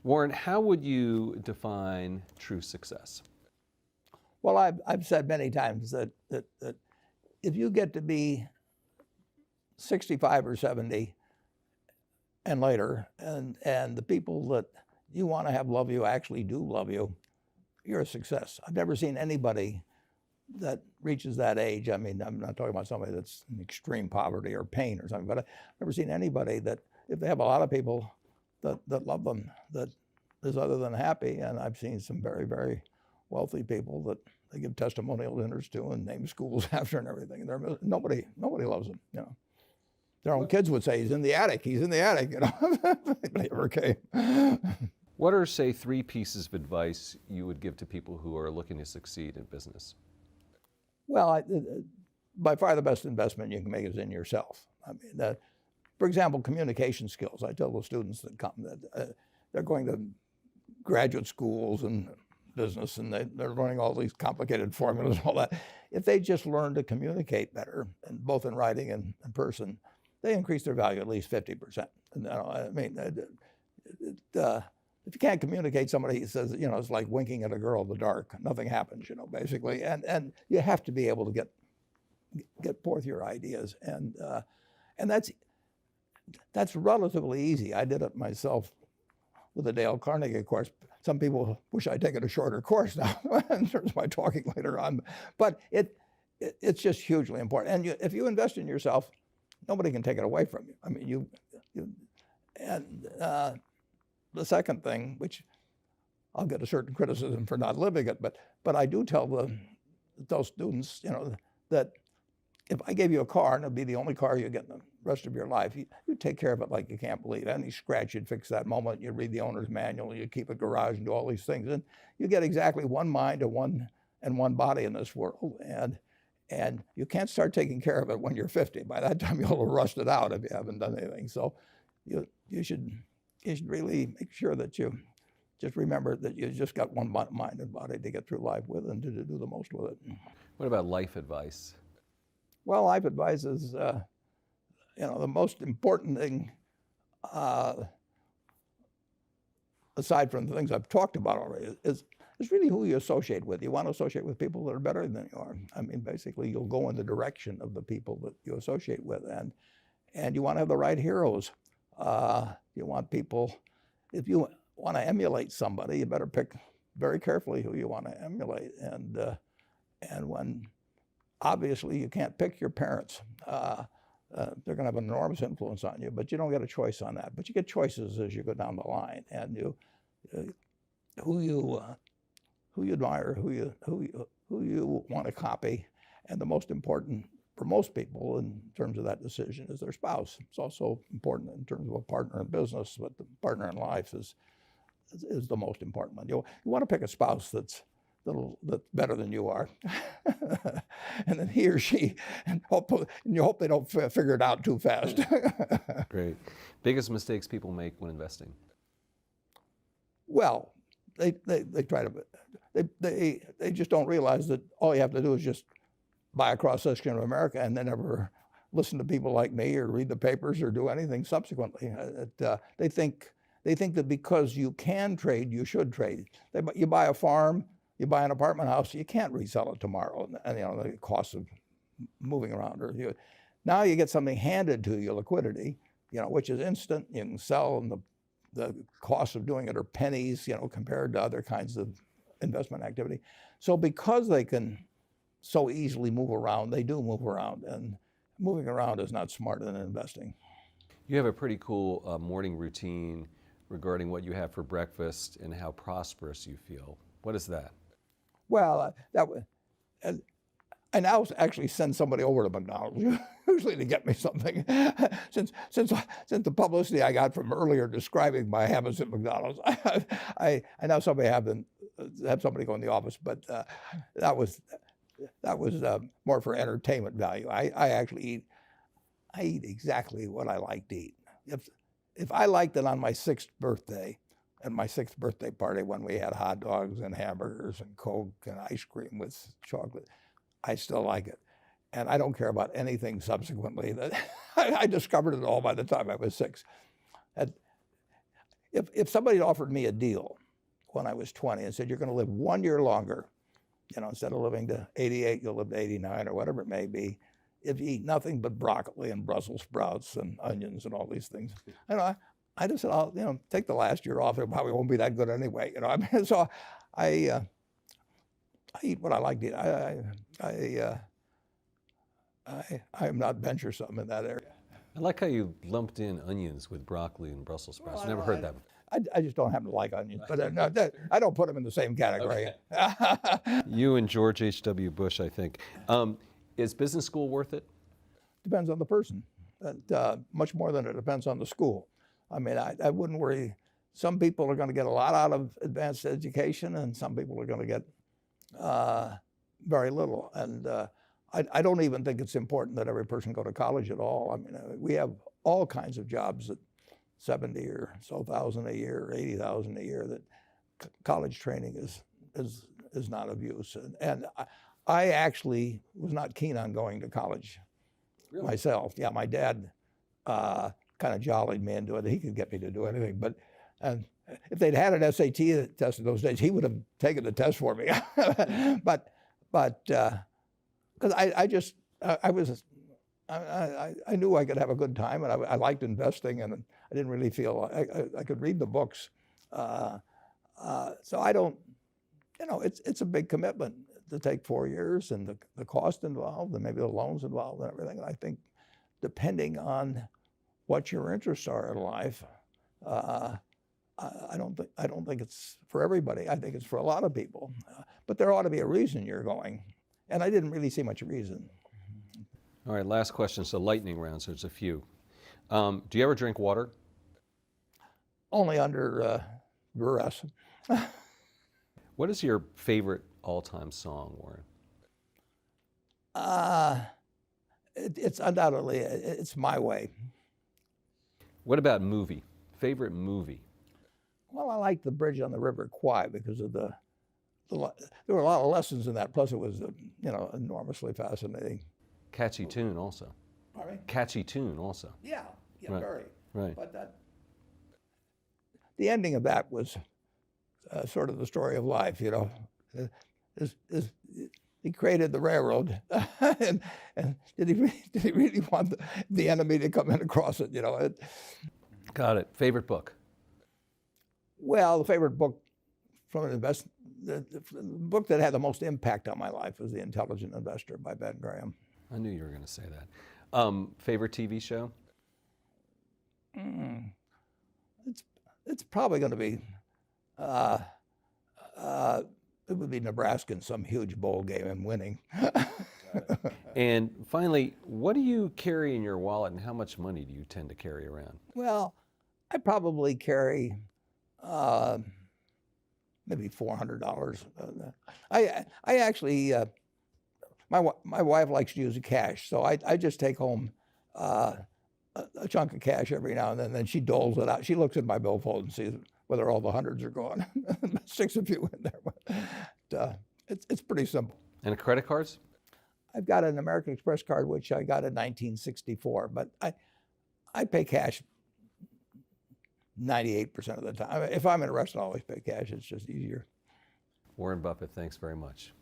Warren, how would you define true success? Well, I've said many times that if you get to be 65 or 70 and later, and the people that you want to have love you actually do love you, you're a success. I've never seen anybody that reaches that age. I mean, I'm not talking about somebody that's in extreme poverty or pain or something, but I've never seen anybody that, if they have a lot of people that love them, that is other than happy. And I've seen some very, very wealthy people that they give testimonial dinners to and name schools after and everything. And nobody loves them, you know. Their own kids would say, he's in the attic, you know. But he never came. What are, say, 3 pieces of advice you would give to people who are looking to succeed in business? Well, by far the best investment you can make is in yourself. I mean, for example, communication skills. I tell the students that come that they're going to graduate schools and business, and they're learning all these complicated formulas and all that. If they just learn to communicate better, and both in writing and in person, they increase their value at least 50%. And, I mean, if you can't communicate, somebody says, you know, it's like winking at a girl in the dark. Nothing happens, you know, basically. And you have to be able to get forth your ideas, and that's relatively easy. I did it myself with the Dale Carnegie course. Some people wish I'd taken a shorter course now in terms of my talking later on, but it's just hugely important. And if you invest in yourself, nobody can take it away from you. I mean, the second thing, which I'll get a certain criticism for not living it, but I do tell those students, you know, that if I gave you a car and it'd be the only car you get in the rest of your life, you take care of it like you can't believe. Any scratch, you'd fix that moment. You read the owner's manual. You keep a garage and do all these things, and you get exactly one mind and one body in this world. And you can't start taking care of it when you're 50. By that time, you'll have rusted out if you haven't done anything. So you should really make sure that you just remember that you just got one mind and body to get through life with and to do the most with it. What about life advice? Well, life advice is, you know, the most important thing, aside from the things I've talked about already, is really who you associate with. You want to associate with people that are better than you are. I mean, basically, you'll go in the direction of the people that you associate with, and you want to have the right heroes. You want people, if you want to emulate somebody, you better pick very carefully who you want to emulate. And when obviously you can't pick your parents. They're going to have an enormous influence on you, but you don't get a choice on that. But you get choices as you go down the line, and who you admire, who you want to copy, and the most important for most people in terms of that decision is their spouse. It's also important in terms of a partner in business, but the partner in life is the most important one. You want to pick a spouse that's better than you are, and then he or she, and you hope they don't figure it out too fast. Great. Biggest mistakes people make when investing? Well, they try to, they just don't realize that all you have to do is just buy a cross-section of America and then never listen to people like me or read the papers or do anything subsequently. They think that because you can trade, you should trade. You buy a farm, you buy an apartment house, you can't resell it tomorrow, and you know the cost of moving around. Now you get something handed to you, liquidity, you know, which is instant. You can sell, and the cost of doing it are pennies, you know, compared to other kinds of investment activity. So because they can so easily move around, they do move around, and moving around is not smarter than investing. You have a pretty cool morning routine regarding what you have for breakfast and how prosperous you feel. What is that? Well, I now actually send somebody over to McDonald's usually to get me something. Since the publicity I got from earlier describing my habits at McDonald's, I now have somebody go in the office, but that was more for entertainment value. I eat exactly what I like to eat. If I liked it on my 6th birthday, at my 6th birthday party when we had hot dogs and hamburgers and Coke and ice cream with chocolate, I still like it. And I don't care about anything subsequently. I discovered it all by the time I was 6. if somebody offered me a deal when I was 20 and said, you're going to live 1 year longer, instead of living to 88, you'll live to 89 or whatever it may be, if you eat nothing but broccoli and Brussels sprouts and onions and all these things. I just said, I'll take the last year off. It probably won't be that good anyway. I mean, so I eat what I like to eat. I'm not venturesome in that area. I like how you lumped in onions with broccoli and Brussels sprouts. Well, Never heard that. I just don't happen to like onions, but no, I don't put them in the same category. You and George H.W. Bush, I think. Is business school worth it? Depends on the person, much more than it depends on the school. I mean, I wouldn't worry. Some people are going to get a lot out of advanced education, and some people are going to get very little. And I don't even think it's important that every person go to college at all. I mean, we have all kinds of jobs at 70 or so thousand a year, 80,000 a year, that college training is not of use. And I actually was not keen on going to college myself. Yeah, my dad kind of jollied me into it. He could get me to do anything. But if they'd had an SAT test in those days, he would have taken the test for me. but because I knew I could have a good time, and I liked investing, and I didn't really feel I could read the books. So I don't, it's a big commitment to take 4 years, and the cost involved, and maybe the loans involved, and everything. And I think, depending on what your interests are in life, I don't think it's for everybody. I think it's for a lot of people, but there ought to be a reason you're going, and I didn't really see much reason. All right, last question. So lightning round, so there's a few. Do you ever drink water? Only under duress. What is your favorite all-time song, Warren? It's undoubtedly, it's My Way. What about movie? Favorite movie? Well, I like The Bridge on the River Kwai because of there were a lot of lessons in that. Plus, it was enormously fascinating. Catchy tune also. Pardon me? Catchy tune also. Yeah, Right. very. Right. But the ending of that was sort of the story of life. He created the railroad, and did he really want the enemy to come in across it? Got it. Favorite book? Well, the favorite book from an the book that had the most impact on my life was The Intelligent Investor by Ben Graham. I knew you were going to say that. Favorite TV show? It's probably going to be it would be Nebraska in some huge bowl game and winning. And finally, what do you carry in your wallet, and how much money do you tend to carry around? Well, I probably carry maybe $400. I actually my wife likes to use cash, so I just take home a chunk of cash every now and then she doles it out. She looks at my billfold and sees whether all the hundreds are gone. Sticks a few in there, but it's pretty simple. And credit cards? I've got an American Express card, which I got in 1964, but I pay cash 98% of the time. If I'm in a restaurant, I always pay cash. It's just easier. Warren Buffett, thanks very much.